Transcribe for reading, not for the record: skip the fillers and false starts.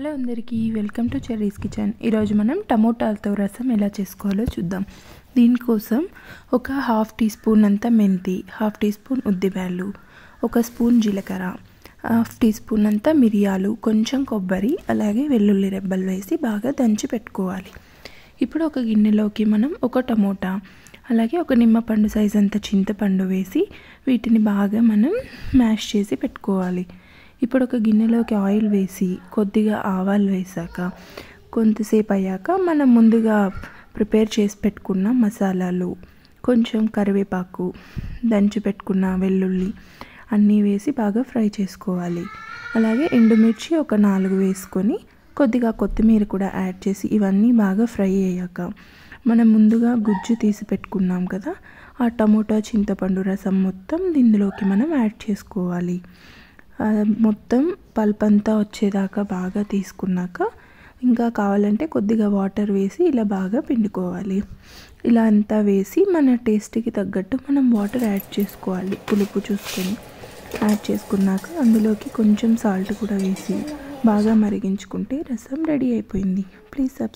Hello అందరికీ welcome to cherries kitchen. ఈరోజు మనం టమోటాలతో రసం ఎలా చేసుకోవాలో చూద్దాం। దీనికోసం ఒక హాఫ్ టీ స్పూన్ అంత మెంతి, హాఫ్ టీ స్పూన్ ఉద్దిబ్యాలు, ఒక స్పూన్ జీలకర్ర, హాఫ్ టీ స్పూన్ అంత మిరియాలు, కొంచెం కొబ్బరి, అలాగే వెల్లుల్లి రెబ్బలు వేసి బాగా దంచి పెట్టుకోవాలి। ఇప్పుడు ఒక గిన్నెలోకి మనం ఒక టమోటా, అలాగే ఒక నిమ్మపండు సైజ్ అంత చింతపండు వేసి వీటిని బాగా మనం మ్యాష్ చేసి పెట్టుకోవాలి। ఇప్పుడు ఒక గిన్నెలోకి ఆయిల్ వేసి కొద్దిగా ఆవాలు వేసాక కొంతసేపు అయ్యాక మనం ముందుగా ప్రిపేర్ చేసి పెట్టుకున్న మసాలాలు, కొంచెం కరివేపాకు, దంచి పెట్టుకున్న వెల్లుల్లి అన్నీ వేసి బాగా ఫ్రై చేసుకోవాలి। అలాగే ఎండుమిర్చి ఒక 4 వేసుకొని కొద్దిగా కొత్తిమీర కూడా యాడ్ చేసి ఇవన్నీ బాగా ఫ్రై అయ్యాక మనం ముందుగా గుజ్జు తీసి పెట్టుకున్నాం కదా, ఆ టమోటా చింతపండు రసం మొత్తం ఇందులోకి మనం యాడ్ చేసుకోవాలి। మొత్తం పల్పంతా వచ్చేదాకా బాగా తీసుకున్నాక ఇంకా కావాలంటే కొద్దిగా వాటర్ వేసి ఇలా బాగా పిండుకోవాలి। ఇలా అంతా వేసి మన టేస్ట్కి తగ్గట్టు మనం వాటర్ యాడ్ చేసుకోవాలి। పులుపు చూసుకొని యాడ్ చేసుకున్నాక అందులోకి కొంచెం సాల్ట్ కూడా వేసి బాగా మరిగించుకుంటే రసం రెడీ అయిపోయింది। Please subscribe.